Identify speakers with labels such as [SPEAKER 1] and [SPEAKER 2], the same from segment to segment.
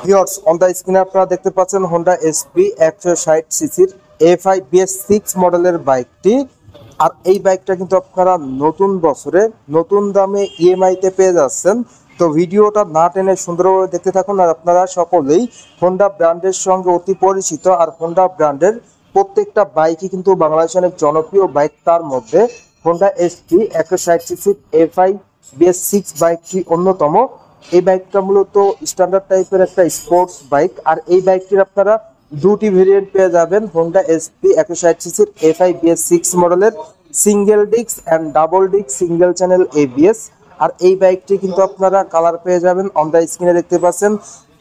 [SPEAKER 1] Viewers on the স্ক্রিনে আপনারা দেখতে পাচ্ছেন হোন্ডা এসপি 160 সিসির এফআই BS6 মডেলের বাইকটি। আর এই বাইকটা কিন্তু আপনারা নতুন বছরে নতুন দামে ইএমআই তে পেয়ে যাচ্ছেন। তো ভিডিওটা না টেনে সুন্দরভাবে দেখতে থাকুন। আর আপনারা সকলেই হোন্ডা ব্র্যান্ডের সঙ্গে অতি পরিচিত, আর হোন্ডা ব্র্যান্ডের প্রত্যেকটা বাইকই কিন্তু বাংলাদেশের অনেক জনপ্রিয় বাইক। তার মধ্যে হোন্ডা এসপি 160 সিসির এফআই BS6 বাইকটি অন্যতম। এই বাইকটা মূলত স্ট্যান্ডার্ড টাইপের একটা স্পোর্টস বাইক। আর এই বাইকটির আপনারা দুটি ভেরিয়েন্ট পেয়ে যাবেন, হোন্ডা এসপি 160 সিসির এফআই BS6 মডেলের single disc and double disc single channel ABS। আর এই বাইকটি কিন্তু আপনারা কালার পেয়ে যাবেন অন দ্য স্ক্রিনে দেখতে পাচ্ছেন,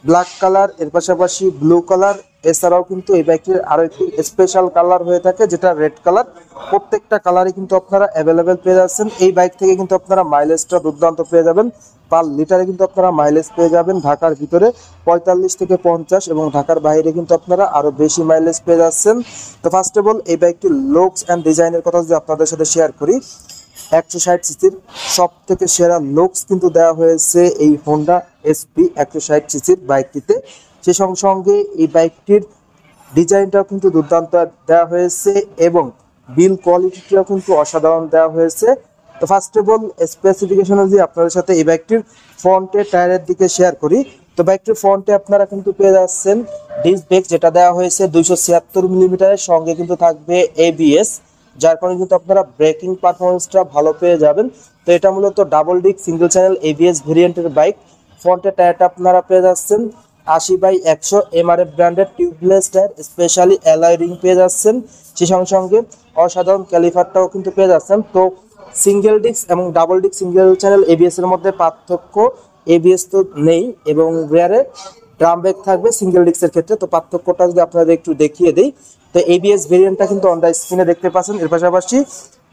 [SPEAKER 1] ব্ল্যাক কালার, এর পাশাপাশি ব্লু কালার। এছাড়াও কিন্তু এই বাইকটির আরো একটি স্পেশাল কালার হয়ে থাকে যেটা রেড কালার। প্রত্যেকটা কালারই কিন্তু আপনারা অ্যাভেলেবেল পেয়ে যাচ্ছেন। এই বাইক থেকে কিন্তু আপনারা মাইলেজটা দুর্দান্ত পেয়ে যাবেন। পার লিটারে কিন্তু আপনারা মাইলেজ পেয়ে যাবেন ঢাকার ভিতরে 45 থেকে 50 এবং ঢাকার বাইরে কিন্তু আপনারা আরো বেশি মাইলেজ পেয়ে যাচ্ছেন। তো ফার্স্ট অফ অল এই বাইকটির লুকস অ্যান্ড ডিজাইনের কথা যদি আপনাদের সাথে শেয়ার করি, 160 সিসির সব থেকে সেরা লুকস কিন্তু দেওয়া হয়েছে এই হোন্ডা এসপি 160 সিসির বাইকটিতে। সে সঙ্গে সঙ্গে এই বাইকটির ডিজাইনটাও কিন্তু দুর্দান্ত দেওয়া হয়েছে এবং বিল কোয়ালিটিটাও কিন্তু অসাধারণ দেওয়া হয়েছে। তো ফার্স্ট অফ অল স্পেসিফিকেশন যদি আপনাদের সাথে এই বাইকটির ফ্রন্টের টায়ারের দিকে শেয়ার করি, তো বাইকটির ফ্রন্টে আপনারা কিন্তু পেয়ে যাচ্ছেন ডিস্ক ব্রেক, যেটা দেওয়া হয়েছে 276 মিলিমিটারের, সঙ্গে কিন্তু থাকবে ABS, যার কারণে কিন্তু আপনারা ব্রেকিং পারফরমেন্সটা ভালো পেয়ে যাবেন। তো এটা মূলত double disc single channel ABS ভেরিয়েন্টের বাইক। ফ্রন্টের টায়ারটা আপনারা পেয়ে যাচ্ছেন 80/100 MRF ব্র্যান্ডের tubeless tyre, specially alloy ring পেয়ে যাচ্ছেন। সে সঙ্গে সঙ্গে অসাধারণ ক্যালিপারটাও কিন্তু পেয়ে যাচ্ছেন। তো সিঙ্গেল ডিস্ক এবং double disc single channel ABS এর মধ্যে পার্থক্য, ABS তো নেই এবং রেয়ারে ড্রাম ব্রেক থাকবে সিঙ্গেল ডিস্কের ক্ষেত্রে। তো পার্থক্যটা যদি আপনাদের একটু দেখিয়ে দিই, তো ABS ভেরিয়েন্টটা কিন্তু অন দ্য স্ক্রিনে দেখতে পাচ্ছেন। এর পাশাপাশি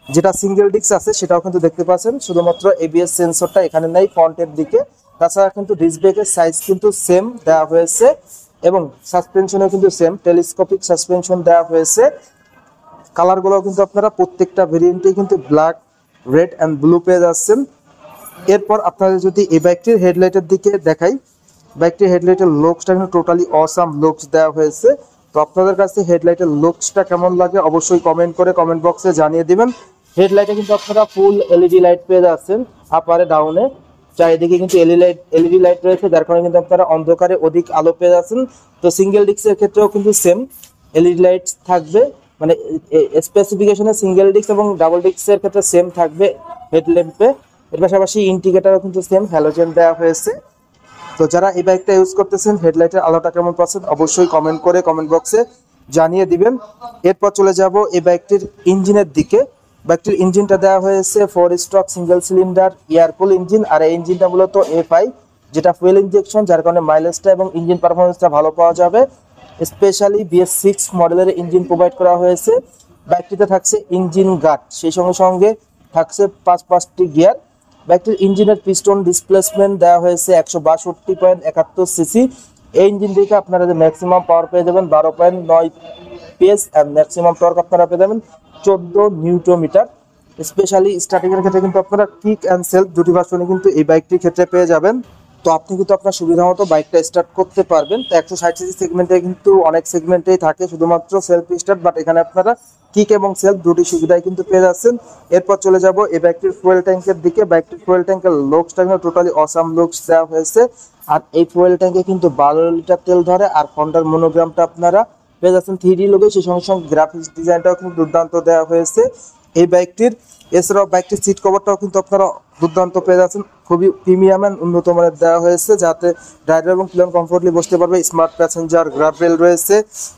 [SPEAKER 1] যেটা সিঙ্গেল ডিস্ক আছে সেটাও কিন্তু দেখতে পাচ্ছেন, শুধুমাত্র ABS সেন্সরটা এখানে নেই ফ্রন্টের দিকে। তাছাড়া কিন্তু ডিস্ক ব্রেকের সাইজ কিন্তু সেম দেওয়া হয়েছে এবং সাসপেনশনও কিন্তু সেম টেলিস্কোপিক সাসপেনশন দেওয়া হয়েছে। কালারগুলো কিন্তু আপনারা প্রত্যেকটা ভেরিয়েন্টেই কিন্তু ব্ল্যাক, রেড অ্যান্ড ব্লু পেয়ে যাচ্ছেন। এরপর আপনাদের যদি এই বাইকটির হেডলাইটের দিকে দেখাই, বাইকটির হেডলাইটের লুকসটা কিন্তু টোটালি অসাম লুকস দেওয়া হয়েছে। তো আপনাদের কাছে হেডলাইটের লুকসটা কেমন লাগে অবশ্যই কমেন্ট করে কমেন্ট বক্সে জানিয়ে দিবেন। হেডলাইটে কিন্তু আপনারা ফুল LED লাইট পেয়ে যাচ্ছেন, আপারে ডাউনে চারিদিকে কিন্তু এলইডি লাইট রয়েছে, যার কারণে কিন্তু আপনারা অন্ধকারে অধিক আলো পেয়ে যাচ্ছেন। তো সিঙ্গেল ডিস্কের ক্ষেত্রেও কিন্তু সেম LED লাইট থাকবে, মানে স্পেসিফিকেশনে সিঙ্গেল ডিস্ক এবং ডাবল ডিস্কের ক্ষেত্রে সেম থাকবে হেডল্যাম্পে। এর পাশাপাশি ইন্ডিকেটরও কিন্তু সেম হ্যালোজেন দেওয়া হয়েছে। তো যারা এই বাইকটা ইউজ করতেছেন হেডলাইটের আলোটা কেমন পাচ্ছেন অবশ্যই কমেন্ট করে কমেন্ট বক্সে জানিয়ে দিবেন। এরপর চলে যাব এই বাইকটির ইঞ্জিনের দিকে। বাইকটির ইঞ্জিনটা দেওয়া হয়েছে 4 stroke single cylinder air cool engine. আর এই ইঞ্জিনটা মূলত এফআই, যেটা ফুয়েল ইনজেকশন, যার কারণে মাইলেজটা এবং ইঞ্জিন পারফরমেন্সটা ভালো পাওয়া যাবে। স্পেশালি BS6 মডেলের ইঞ্জিন প্রোভাইড করা হয়েছে। বাইকটিতে থাকছে ইঞ্জিন গার্ড, সেই সঙ্গে সঙ্গে থাকছে 5টি গিয়ার। বাইকটির ইঞ্জিনের পিস্টন ডিসপ্লেসমেন্ট দেওয়া হয়েছে 162.71 সিসি। এই ইঞ্জিন থেকে আপনারা যে ম্যাক্সিমাম পাওয়ার পেয়ে যাবেন 12.9 PS এন্ড ম্যাক্সিমাম টর্ক আপনারা পেয়ে যাবেন 14 নিউটন-মিটার। স্পেশালি স্টার্টিং এর ক্ষেত্রে কিন্তু আপনারা কিক এন্ড সেলফ দুটি ভার্সনে কিন্তু এই বাইকটির ক্ষেত্রে পেয়ে যাবেন। তো আপনি কিন্তু আপনার সুবিধা মতো বাইকটা স্টার্ট করতে পারবেন। তো 160 সিসি সেগমেন্টে কিন্তু অনেক সেগমেন্টেই থাকে শুধুমাত্র সেলফ স্টার্ট, বাট এখানে আপনারা কিক এবং সেলফ দুটি সুবিধাই কিন্তু পেয়ে যাচ্ছেন। এরপর চলে যাব এই বাইকটির ফুয়েল ট্যাঙ্কের দিকে। বাইকটির ফুয়েল ট্যাঙ্কের লুকসটা কিন্তু টোটালি অসাম লুকস দেওয়া হয়েছে। আর এই ফুয়েল ট্যাঙ্কে কিন্তু 12 লিটার তেল ধরে। আর হন্ডার মনোগ্রামটা আপনারা পেয়ে যাচ্ছেন 3D লোগো, সেই সঙ্গে সঙ্গে গ্রাফিক্স ডিজাইনটাও কিন্তু দুর্দান্ত দেওয়া হয়েছে এই বাইকটির। এছাড়াও বাইকটির সিট কভারটাও কিন্তু আপনারা দুর্দান্ত পেয়ে যাচ্ছেন, খুবই প্রিমিয়াম এন্ড উন্নত মানের দেওয়া হয়েছে, যাতে ড্রাইভার এবং প্লেয়ার কমফোর্টলি বসতে পারবে। স্মার্ট প্যাসেঞ্জার গ্রাব রেল রয়েছে,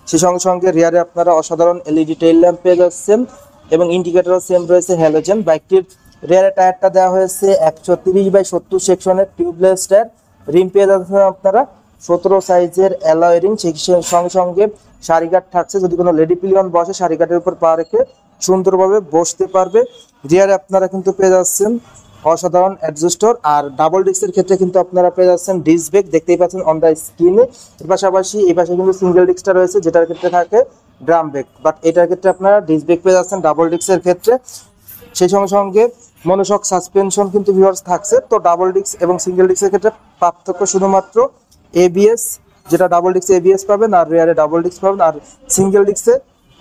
[SPEAKER 1] সেই সঙ্গে সঙ্গে রিয়ারে আপনারা অসাধারণ LED টেইল ল্যাম্প পেয়ে যাচ্ছেন এবং ইন্ডিকেটরও সেম রয়েছে হ্যালোজেন। বাইকটির রিয়ারে টায়ারটা দেওয়া হয়েছে 130/70 সেকশনের টিউবলেস টায়ার। রিম পেয়ে যাচ্ছেন আপনারা 17 সাইজের অ্যালয় রিং, সেই সঙ্গে সঙ্গে সারিগার্ড থাকছে, যদি কোনো লেডি পিলিয়ন বসে সারিগার্ডের উপর পা রেখে সুন্দরভাবে বসতে পারবে। রিয়ারে আপনারা কিন্তু পেয়ে যাচ্ছেন অসাধারণ অ্যাডজাস্টর। আর ডাবল ডিস্কের ক্ষেত্রে কিন্তু আপনারা পেয়ে যাচ্ছেন ডিস্ক ব্রেক, দেখতেই পাচ্ছেন অন দ্য স্ক্রিনে। এর পাশাপাশি এই পাশে কিন্তু সিঙ্গেল ডিস্কটা রয়েছে, যেটার ক্ষেত্রে থাকে ড্রাম ব্রেক, বাট এটার ক্ষেত্রে আপনারা ডিস্ক ব্রেক পেয়ে যাচ্ছেন ডাবল ডিস্কের ক্ষেত্রে। সেই সঙ্গে সঙ্গে মনোশক সাসপেনশন কিন্তু ভিউয়ার্স থাকছে। তো ডাবল ডিস্ক এবং সিঙ্গেল ডিস্কের ক্ষেত্রে পার্থক্য শুধুমাত্র ABS যেটা ডাবল ডিস্ক এবিএস পাবেন আর রিয়ারে ডাবল ডিস্ক পাবেন, আর সিঙ্গেল ডিস্কে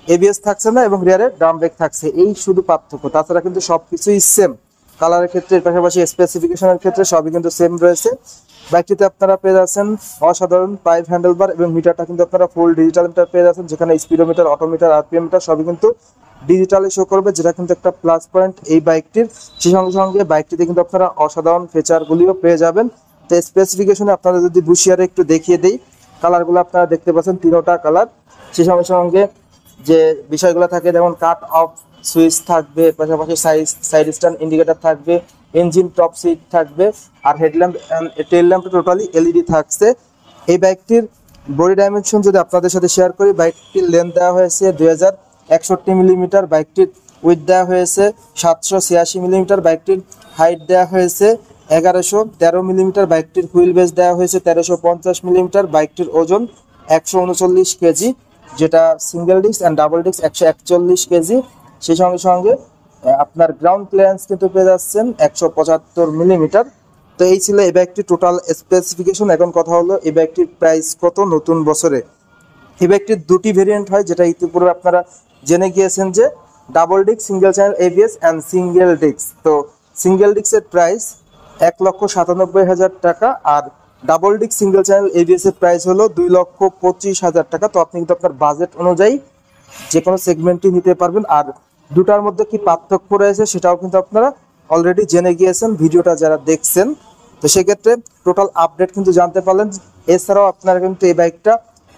[SPEAKER 1] এবিএস থাকছে না এবং রিয়ারে ড্রাম ব্রেক থাকছে, এই শুধু পার্থক্য। তাছাড়া কিন্তু সবকিছুই সেম, কালারের ক্ষেত্রে পাশাপাশি স্পেসিফিকেশনের ক্ষেত্রে সবই কিন্তু সেম রয়েছে। বাইকটিতে আপনারা পেয়ে যাচ্ছেন অসাধারণ পাইপ হ্যান্ডেলবার এবং মিটারটা কিন্তু আপনারা ফুল ডিজিটাল মিটার পেয়ে যাচ্ছেন, যেখানে স্পিডোমিটার, অটোমিটার, আরপিএম মিটার সবই কিন্তু ডিজিটালি শো করবে, যেটা কিন্তু একটা প্লাস পয়েন্ট এই বাইকটির। সেই সঙ্গে সঙ্গে বাইকটিতে কিন্তু আপনারা অসাধারণ ফিচারগুলিও পেয়ে যাবেন। তো স্পেসিফিকেশনে আপনারা যদি বুশিয়ারে একটু দেখিয়ে দিই, কালারগুলো আপনারা দেখতে পাচ্ছেন, তিনোটা কালার। সেই সঙ্গে সঙ্গে যে বিষয়গুলো থাকে যেমন কাট অফ সুইচ থাকবে, পাশাপাশি সাইড স্ট্যান্ড ইন্ডিকেটর থাকবে, ইঞ্জিন টপ সিট থাকবে, আর হেডল্যাম্প টেল ল্যাম্পটা টোটালি এলইডি থাকছে। এই বাইকটির বডি ডাইমেনশন যদি আপনাদের সাথে শেয়ার করি, বাইকটির লেন্থ দেওয়া হয়েছে 2061 মিলিমিটার, বাইকটির উইথ দেওয়া হয়েছে 786 মিলিমিটার, বাইকটির হাইট দেওয়া হয়েছে 1113 মিলিমিটার, বাইকটির হুইল বেস দেওয়া হয়েছে 1350 মিলিমিটার, বাইকটির ওজন 139 কেজি, যেটা single disc and double disc 141 KG. সেই সঙ্গে সঙ্গে আপনার গ্রাউন্ড ক্লিয়ারেন্স কিন্তু পেয়ে যাচ্ছেন 175 মিলিমিটার। তো এই ছিল এই বাইকটির টোটাল স্পেসিফিকেশন। এখন কথা হলো এই বাইকটির প্রাইস কত নতুন বছরে। এই বাইকটির দুটি ভেরিয়েন্ট হয়, যেটা ইতিপূর্বে আপনারা জেনে গিয়েছেন যে double disc single channel ABS and single disc. তো সিঙ্গেল ডিস্কের প্রাইস 1,97,000 টাকা, আর double disc single channel ABS এর প্রাইস হলো 2,25,000 টাকা। তো আপনি কিন্তু আপনার বাজেট অনুযায়ী যে কোনো সেগমেন্টই নিতে পারবেন। আর দুটার মধ্যে কি পার্থক্য রয়েছে সেটাও কিন্তু আপনারা অলরেডি জেনে গিয়েছেন ভিডিওটা যারা দেখছেন। তো সেক্ষেত্রে টোটাল আপডেট কিন্তু জানতে পারলেন। এছাড়াও আপনারা কিন্তু এই বাইকটা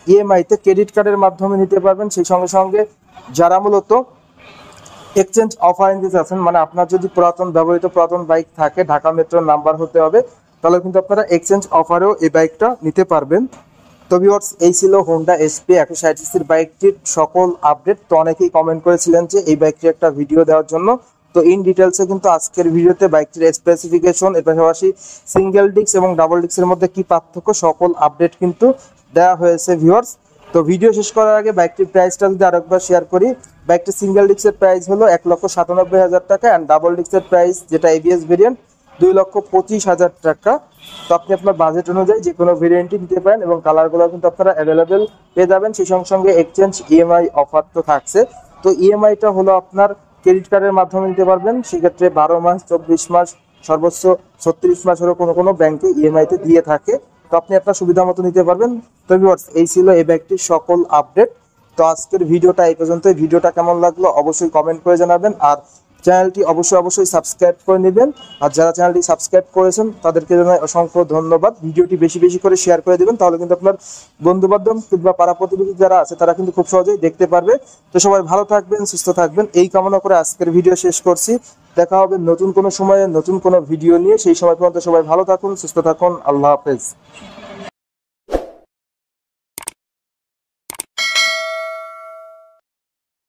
[SPEAKER 1] ইএমআইতে ক্রেডিট কার্ডের মাধ্যমে নিতে পারবেন। সেই সঙ্গে সঙ্গে যারা মূলত এক্সচেঞ্জ অফার নিতে চাচ্ছেন, মানে আপনার যদি ব্যবহৃত পুরাতন বাইক থাকে, ঢাকা মেট্রোর নাম্বার হতে হবে, তাহলে কিন্তু আপনারা এক্সচেঞ্জ অফারেও এই বাইকটা নিতে পারবেন। তো ভিউয়ার্স, এই ছিল হোন্ডা এসপি 160সিসির বাইকটির সকল আপডেট। তো অনেকেই কমেন্ট করেছিলেন যে এই বাইকটির একটা ভিডিও দেওয়ার জন্য। তো ইন ডিটেলসে কিন্তু আজকের ভিডিওতে বাইকটির স্পেসিফিকেশন, এর পাশাপাশি সিঙ্গেল ডিস্ক এবং ডাবল ডিস্কের মধ্যে কি পার্থক্য, সকল আপডেট কিন্তু দেওয়া হয়েছে ভিউয়ার্স। তো ভিডিও শেষ করার আগে বাইকটির প্রাইসটা যদি আরেকবার শেয়ার করি, বাইকটির সিঙ্গেল ডিস্কের প্রাইস হলো 1,97,000 টাকা অ্যান্ড ডাবল ডিস্কের প্রাইস যেটা এবিএস ভেরিয়েন্ট 2,25,000 টাকা। তো আপনি আপনার বাজেট অনুযায়ী যে কোনো ভেরিয়েন্টই নিতে পারেন এবং কালারগুলো কিন্তু আপনারা অ্যাভেলেবেল পেয়ে যাবেন। সেই সঙ্গে সঙ্গে এক্সচেঞ্জ ইএমআই অফার তো থাকছে। তো ইএমআইটা হলো আপনার ক্রেডিট কার্ডের মাধ্যমে নিতে পারবেন, সেক্ষেত্রে 12 মাস, 24 মাস, সর্বোচ্চ 36 মাস হলেও কোনো কোনো ব্যাংকে ইএমআইতে দিয়ে থাকে। তো আপনি আপনার সুবিধা মতো নিতে পারবেন। তো ভিউয়ার্স, এই ছিল এই বাইকটির সকল আপডেট। তো আজকের ভিডিওটা এই পর্যন্ত। ভিডিওটা কেমন লাগলো অবশ্যই কমেন্ট করে জানাবেন, আর চ্যানেলটি অবশ্যই সাবস্ক্রাইব করে নেবেন। আর যারা চ্যানেলটি সাবস্ক্রাইব করেছেন তাদেরকে জানাই অসংখ্য ধন্যবাদ। ভিডিওটি বেশি বেশি করে শেয়ার করে দেবেন, তাহলে কিন্তু আপনার বন্ধু বান্ধব কিংবা পাড়া প্রতিবেশী যারা আছে তারা কিন্তু খুব সহজেই দেখতে পারবে। তো সবাই ভালো থাকবেন, সুস্থ থাকবেন, এই কামনা করে আজকের ভিডিও শেষ করছি। দেখা হবে নতুন কোনো সময়ে নতুন কোনো ভিডিও নিয়ে। সেই সময় পর্যন্ত সবাই ভালো থাকুন, সুস্থ থাকুন। আল্লাহ হাফেজ।